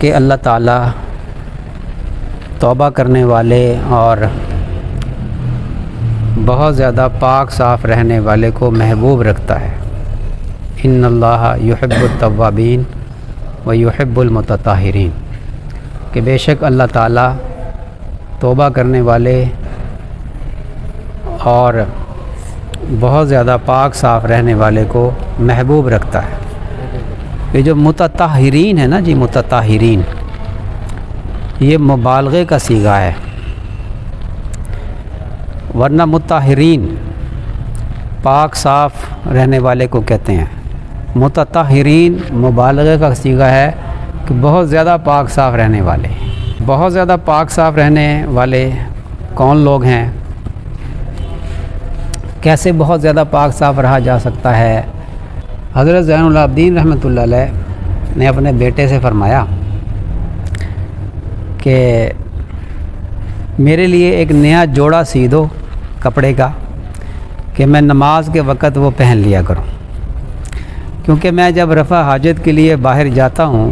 कि अल्लाह ताला तौबा करने वाले और बहुत ज़्यादा पाक साफ़ रहने वाले को महबूब रखता है। इन्नल्लाह युहिब्बुत तव्वाबीन व युहिब्बुल मुतताहिरीन, कि बेशक अल्लाह ताला तौबा करने वाले और बहुत ज़्यादा पाक साफ़ रहने वाले को महबूब रखता है। ये जो मुतताहिरीन है ना जी, मुतताहिरीन, ये मुबालगे का सीगा है, वरना मुत्ताहिरीन पाक साफ़ रहने वाले को कहते हैं। मुतताहिरीन मुबालगे का सीगा है कि बहुत ज़्यादा पाक साफ़ रहने वाले। बहुत ज़्यादा पाक साफ़ रहने वाले कौन लोग हैं? कैसे बहुत ज़्यादा पाक साफ़ रहा जा सकता है? हज़रत ज़ैनुल आबिदीन रहमतुल्लाह अलैह ने अपने बेटे से फ़रमाया कि मेरे लिए एक नया जोड़ा सी दो कपड़े का, कि मैं नमाज के वक़्त वो पहन लिया करूं, क्योंकि मैं जब रफ़ा हाजत के लिए बाहर जाता हूं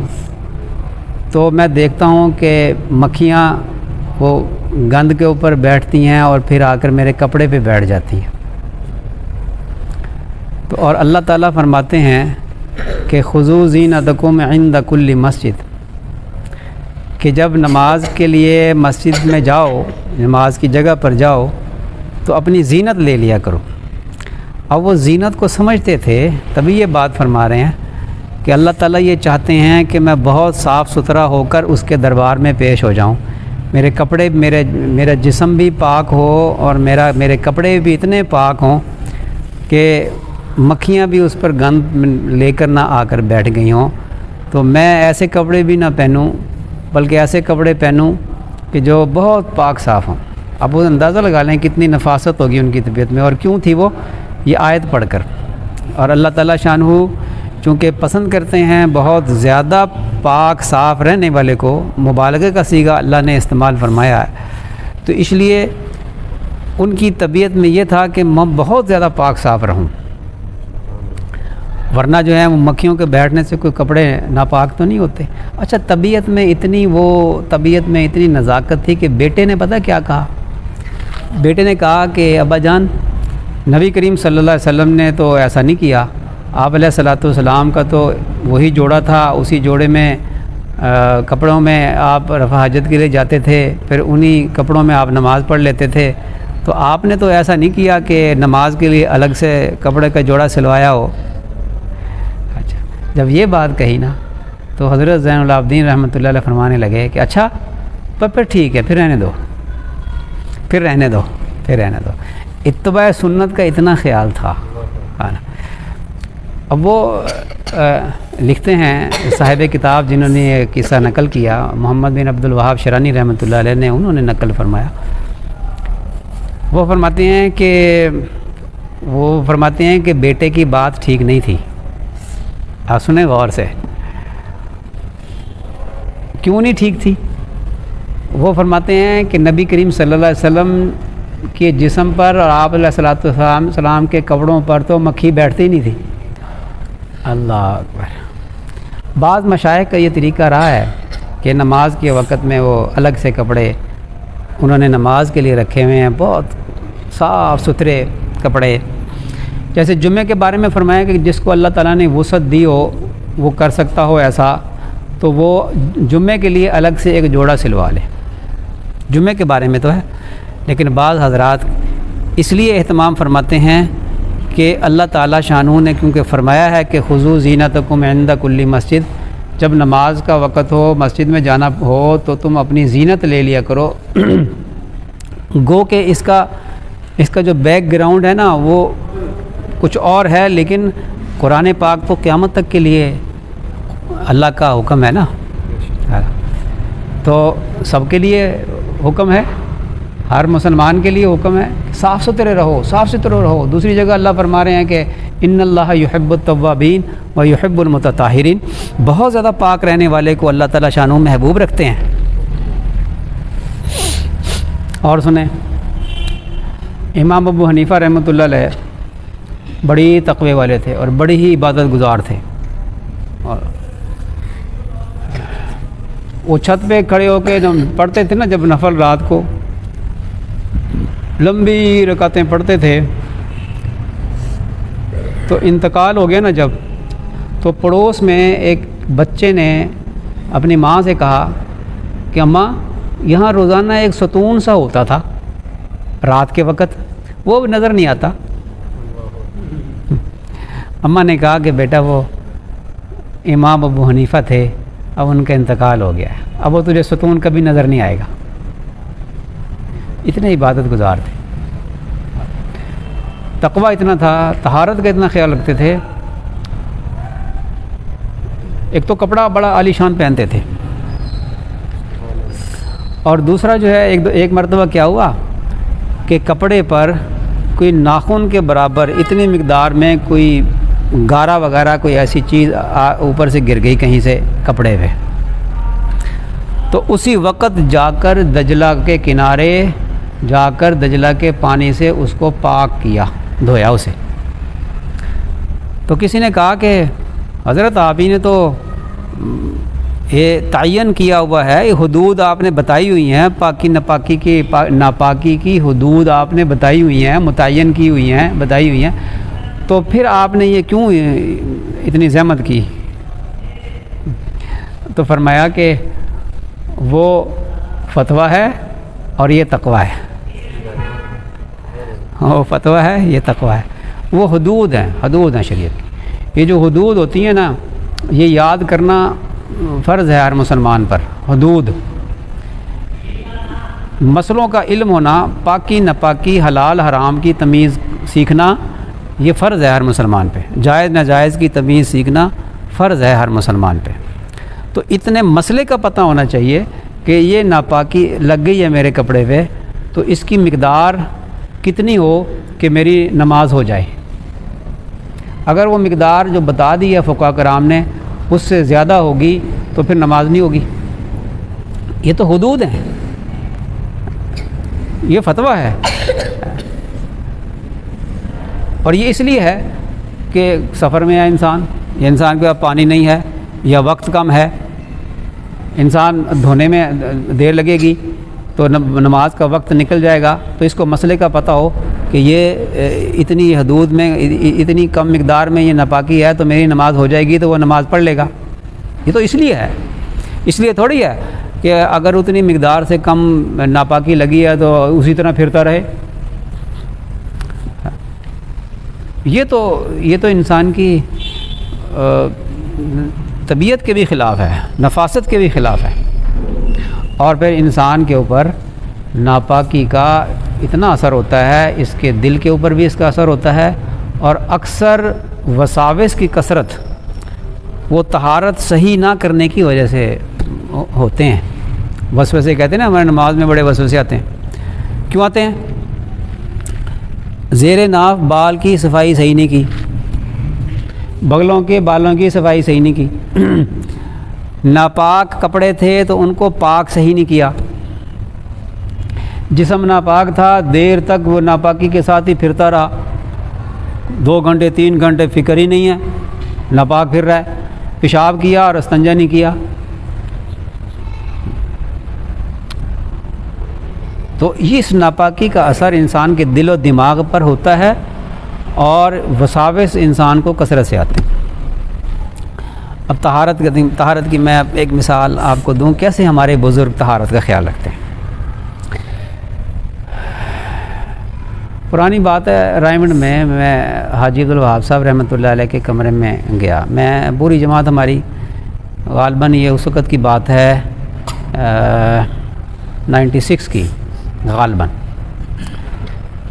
तो मैं देखता हूं कि मक्खियां वो गंद के ऊपर बैठती हैं और फिर आकर मेरे कपड़े पे बैठ जाती हैं। तो और अल्लाह ताला फरमाते हैं कि खुज़ू ज़ीनतकुम इंद कुल्ली मस्जिद, कि जब नमाज के लिए मस्जिद में जाओ, नमाज की जगह पर जाओ तो अपनी ज़ीनत ले लिया करो। अब वो ज़ीनत को समझते थे, तभी ये बात फरमा रहे हैं कि अल्लाह ताला ये चाहते हैं कि मैं बहुत साफ़ सुथरा होकर उसके दरबार में पेश हो जाऊं, मेरे कपड़े, मेरा जिस्म भी पाक हो और मेरे कपड़े भी इतने पाक हों कि मक्खियाँ भी उस पर गंद लेकर ना आकर बैठ गई हों। तो मैं ऐसे कपड़े भी ना पहनूं, बल्कि ऐसे कपड़े पहनूं कि जो बहुत पाक साफ़ हों। अब वो अंदाज़ा लगा लें कितनी नफासत होगी उनकी तबीयत में, और क्यों थी वो, ये आयत पढ़कर। और अल्लाह ताला शानहू चूँकि पसंद करते हैं बहुत ज़्यादा पाक साफ़ रहने वाले को, मुबालगे का सीगा अल्लाह ने इस्तेमाल फरमाया है, तो इसलिए उनकी तबीयत में ये था कि मैं बहुत ज़्यादा पाक साफ़ रहूं, वरना जो है मक्खियों के बैठने से कोई कपड़े नापाक तो नहीं होते। अच्छा, तबीयत में इतनी नज़ाकत थी कि बेटे ने पता क्या कहा? बेटे ने कहा कि अब्बा जान, नबी करीम सल्लल्लाहु अलैहि वसल्लम ने तो ऐसा नहीं किया, आप अलैहिस्सलाम का तो वही जोड़ा था, उसी जोड़े में कपड़ों में आप रफ़ा हाजत के लिए जाते थे, फिर उन्हीं कपड़ों में आप नमाज़ पढ़ लेते थे, तो आपने तो ऐसा नहीं किया कि नमाज के लिए अलग से कपड़े का जोड़ा सिलवाया हो। अच्छा, जब ये बात कही ना तो हज़रत ज़ैनुल आबिदीन रहमतुल्लाह अलैह फरमाने लगे कि अच्छा फिर ठीक है, फिर रहने दो। इत्तबा सुन्नत का इतना ख्याल था। अब वो लिखते हैं साहिब किताब जिन्होंने ये किस्सा नकल किया, मोहम्मद बिन अब्दुल वहाब शरानी रहमतुल्लाह अलैह ने, उन्होंने नकल फरमाया। वो फरमाते हैं कि बेटे की बात ठीक नहीं थी। आप सुने गौर से, क्यों नहीं ठीक थी? वो फरमाते हैं कि नबी करीम सल्लल्लाहु अलैहि वसल्लम के जिस्म पर और आप अलैहिस्सलाम के कपड़ों पर तो मक्खी बैठती ही नहीं थी। अल्लाह अकबर। बाज़ मशाइख का ये तरीका रहा है कि नमाज के वक़्त में वो अलग से कपड़े उन्होंने नमाज के लिए रखे हुए हैं, बहुत साफ़ सुथरे कपड़े। जैसे जुम्मे के बारे में फरमाया कि जिसको अल्लाह ताला ने वुसअत दी हो, वो कर सकता हो ऐसा, तो वो जुम्मे के लिए अलग से एक जोड़ा सिलवा ले। जुम्मे के बारे में तो है, लेकिन बाज़ हज़रात इसलिए एहतमाम फरमाते हैं कि अल्लाह ताला शानू ने क्योंकि फ़रमाया है कि खुज़ू ज़ीनतकुम इंद कुल्ली मस्जिद, जब नमाज का वक़्त हो, मस्जिद में जाना हो तो तुम अपनी ज़ीनत ले लिया करो। गो के इसका जो बैकग्राउंड है ना वो कुछ और है, लेकिन कुरान पाक तो क़यामत तक के लिए अल्लाह का हुक्म है ना, तो सबके लिए हुक्म है, हर मुसलमान के लिए हुक्म है साफ़ सुथरे रहो। दूसरी जगह अल्लाह फरमा रहे हैं कि इन्नल्लाह युहिब्बुत तव्वाबीन व युहिब्बुल मुतताहिरीन, बहुत ज़्यादा पाक रहने वाले को अल्लाह ताला शानू महबूब रखते हैं। और सुने, इमाम अबू हनीफ़ा रहमतुल्लाह अलैह बड़ी तक़वे वाले थे और बड़ी ही इबादत गुज़ार थे, और वो छत पे खड़े होके जब पढ़ते थे ना, जब नफल रात को लंबी रकातें पढ़ते थे, तो इंतकाल हो गया ना जब, तो पड़ोस में एक बच्चे ने अपनी माँ से कहा कि अम्मा, यहाँ रोज़ाना एक सतून सा होता था रात के वक़्त, वो नज़र नहीं आता। अम्मा ने कहा कि बेटा वो इमाम अबू हनीफ़ा थे, अब उनका इंतकाल हो गया है, अब वो तुझे सुकून कभी नज़र नहीं आएगा। इतने इबादत गुजार थे, तकवा इतना था, तहारत का इतना ख्याल रखते थे। एक तो कपड़ा बड़ा आलीशान पहनते थे, और दूसरा जो है एक मरतबा क्या हुआ कि कपड़े पर कोई नाखून के बराबर इतनी मिकदार में कोई गारा वगैरह कोई ऐसी चीज़ ऊपर से गिर गई कहीं से कपड़े पे, तो उसी वक़्त जाकर दजला के किनारे जाकर दजला के पानी से उसको पाक किया, धोया उसे। तो किसी ने कहा कि हज़रत आप ही ने तो ये तयन किया हुआ है, ये हुदूद आपने बताई हुई हैं, पाकी नापाकी की नापाकी की हुदूद आपने बताई हुई हैं, मुतय्यन की हुई हैं, बताई हुई हैं, तो फिर आपने ये क्यों इतनी ज़हमत की? तो फरमाया कि वो फतवा है और ये तकवा है। वो फतवा है, ये तकवा है। वो हुदूद हैं शरीयत की। ये जो हुदूद होती हैं ना, ये याद करना फ़र्ज़ है हर मुसलमान पर। हुदूद मसलों का इल्म होना, पाकी नापाकी हलाल हराम की तमीज़ सीखना, ये फ़र्ज़ है हर मुसलमान पे। जायज़ नाजायज़ की तमीज़ सीखना फ़र्ज़ है हर मुसलमान पे। तो इतने मसले का पता होना चाहिए कि ये नापाकी लग गई है मेरे कपड़े पे, तो इसकी मिक़दार कितनी हो कि मेरी नमाज हो जाए। अगर वो मिक़दार जो बता दी है फ़ुक़हा कराम ने उससे ज़्यादा होगी तो फिर नमाज नहीं होगी। ये तो हुदूद हैं, ये फतवा है। और ये इसलिए है कि सफ़र में है इंसान, या इंसान के पास पानी नहीं है, या वक्त कम है, इंसान धोने में देर लगेगी तो नमाज का वक्त निकल जाएगा। तो इसको मसले का पता हो कि ये इतनी हदूद में, इतनी कम मिक़दार में ये नापाकी है तो मेरी नमाज हो जाएगी, तो वो नमाज़ पढ़ लेगा। ये तो इसलिए है, इसलिए थोड़ी है कि अगर उतनी मिक़दार से कम नापाकी लगी है तो उसी तरह फिरता रहे। ये तो इंसान की तबीयत के भी ख़िलाफ़ है, नफासत के भी ख़िलाफ़ है। और फिर इंसान के ऊपर नापाकी का इतना असर होता है, इसके दिल के ऊपर भी इसका असर होता है। और अक्सर वसाविस की कसरत वो तहारत सही ना करने की वजह से होते हैं। वसवसे कहते हैं ना, हमारे नमाज में बड़े वसवसे आते हैं। क्यों आते हैं? ज़ेरे नाफ बाल की सफाई सही नहीं की, बगलों के बालों की सफाई सही नहीं की, नापाक कपड़े थे तो उनको पाक सही नहीं किया, जिस्म नापाक था, देर तक वो नापाकी के साथ ही फिरता रहा, 2 घंटे 3 घंटे फ़िक्र ही नहीं है, नापाक फिर रहा है, पेशाब किया और इस्तंजा नहीं किया। तो इस नापाकी का असर इंसान के दिल और दिमाग पर होता है, और वसाविस इंसान को कसरत से आते हैं। अब तहारत की मैं एक मिसाल आपको दूं, कैसे हमारे बुज़ुर्ग तहारत का ख्याल रखते हैं। पुरानी बात है, रायमंड में मैं हाजी अब्दुल वहाब साहब रहमतुल्लाह अलैह के कमरे में गया। मैं पूरी जमात हमारी गालबन, ये उस वक़्त की बात है 96 की गालबन,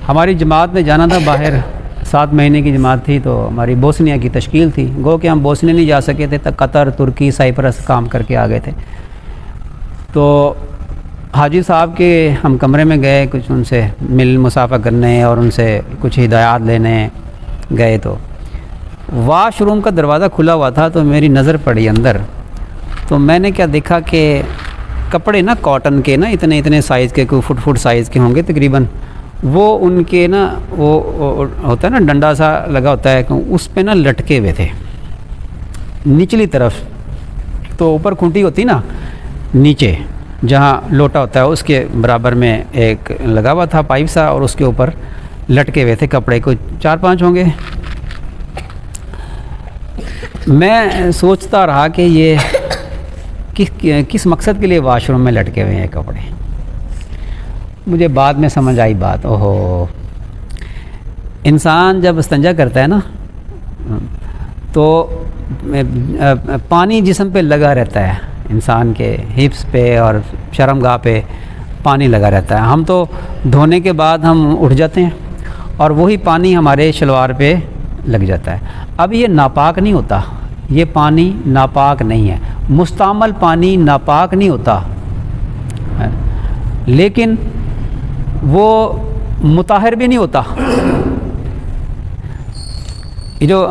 हमारी जमात ने जाना था बाहर। 7 महीने की जमात थी, तो हमारी बोस्निया की तश्कील थी। गो कि हम बोस्निया नहीं जा सके थे, तब कतर, तुर्की, साइप्रस काम करके आ गए थे। तो हाजी साहब के हम कमरे में गए, कुछ उनसे मिल मुसाफा करने और उनसे कुछ हिदायत लेने गए। तो वाशरूम का दरवाज़ा खुला हुआ था, तो मेरी नज़र पड़ी अंदर। तो मैंने क्या देखा कि कपड़े ना कॉटन के ना इतने इतने साइज़ के, कोई फुट साइज़ के होंगे तकरीबन, वो उनके ना वो होता है ना डंडा सा लगा होता है, उस पे ना लटके हुए थे निचली तरफ। तो ऊपर खूंटी होती ना, नीचे जहाँ लोटा होता है उसके बराबर में एक लगा हुआ था पाइप सा, और उसके ऊपर लटके हुए थे कपड़े को 4-5 होंगे। मैं सोचता रहा कि ये किस मकसद के लिए वाशरूम में लटके हुए हैं कपड़े। मुझे बाद में समझ आई बात, ओहो, इंसान जब इस्तिंजा करता है ना तो पानी जिस्म पे लगा रहता है, इंसान के हिप्स पे और शर्मगाह पे पानी लगा रहता है। हम तो धोने के बाद हम उठ जाते हैं और वही पानी हमारे शलवार पे लग जाता है। अब ये नापाक नहीं होता, ये पानी नापाक नहीं है, मुस्तामल पानी नापाक नहीं होता, लेकिन वो मुताहिर भी नहीं होता। ये जो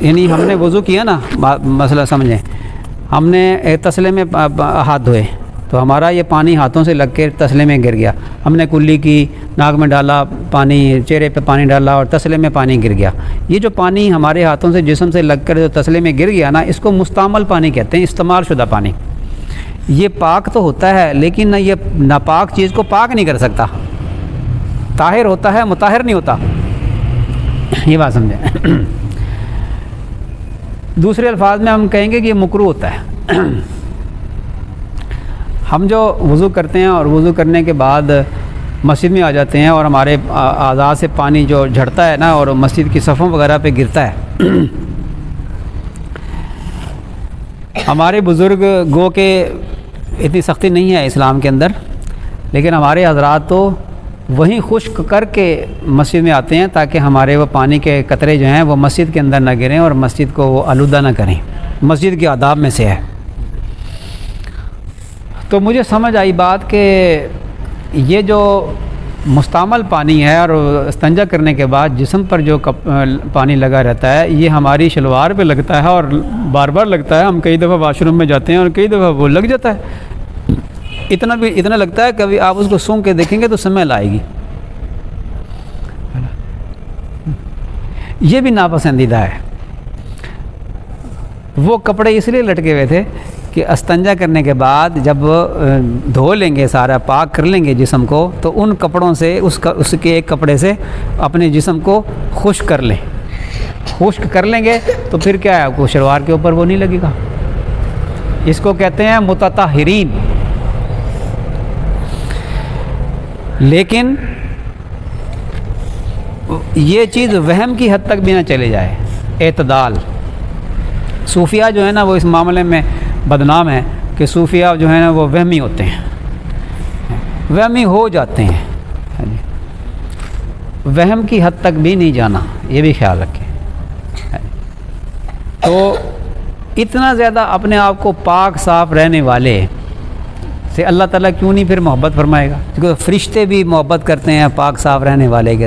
यानी हमने वज़ू किया ना, मसला समझें, हमने एक तसले में हाथ धोए तो हमारा ये पानी हाथों से लग के तसले में गिर गया, हमने कुल्ली की, नाक में डाला पानी, चेहरे पे पानी डाला और तसले में पानी गिर गया। ये जो पानी हमारे हाथों से जिस्म से लग कर जो तसले में गिर गया ना, इसको मुस्तामल पानी कहते हैं, इस्तेमाल शुदा पानी। ये पाक तो होता है लेकिन ना ये नापाक चीज़ को पाक नहीं कर सकता, ताहिर होता है, मुताहिर नहीं होता। ये बात समझें। दूसरे अल्फाज में हम कहेंगे कि ये मुकरू होता है। हम जो वज़ू करते हैं और वज़ू करने के बाद मस्जिद में आ जाते हैं और हमारे आज़ा से पानी जो झड़ता है ना और मस्जिद की सफ़ों वगैरह पे गिरता है। हमारे बुज़ुर्ग गो के इतनी सख्ती नहीं है इस्लाम के अंदर, लेकिन हमारे हज़रात तो वहीं खुश्क करके मस्जिद में आते हैं ताकि हमारे वो पानी के कतरे जो हैं वो मस्जिद के अंदर ना गिरें और मस्जिद को वो आलूदा ना करें। मस्जिद के आदाब में से है। तो मुझे समझ आई बात कि ये जो मुस्तामल पानी है और इस्तिंजा करने के बाद जिस्म पर जो पानी लगा रहता है, ये हमारी शलवार पे लगता है और बार बार लगता है। हम कई दफ़ा वाशरूम में जाते हैं और कई दफ़ा वो लग जाता है, इतना लगता है कभी आप उसको सूंघ के देखेंगे तो स्मेल आएगी। ये भी नापसंदीदा है। वो कपड़े इसलिए लटके हुए थे कि इस्तिंजा करने के बाद जब धो लेंगे, सारा पाक कर लेंगे जिस्म को, तो उन कपड़ों से उसके एक कपड़े से अपने जिस्म को खुश्क कर लें। खुश्क कर लेंगे तो फिर क्या है, आपको शलवार के ऊपर वो नहीं लगेगा। इसको कहते हैं मुतताहिरीन। लेकिन ये चीज़ वहम की हद तक भी ना चले जाए, एतदाल। सूफिया जो है ना वो इस मामले में बदनाम है कि सूफिया जो है ना वो वहमी होते हैं, वहमी हो जाते हैं। वहम की हद तक भी नहीं जाना, ये भी ख्याल रखें। तो इतना ज़्यादा अपने आप को पाक साफ़ रहने वाले से अल्लाह ताला क्यों नहीं फिर मोहब्बत फरमाएगा? क्योंकि फरिश्ते भी मोहब्बत करते हैं पाक साफ़ रहने वाले के।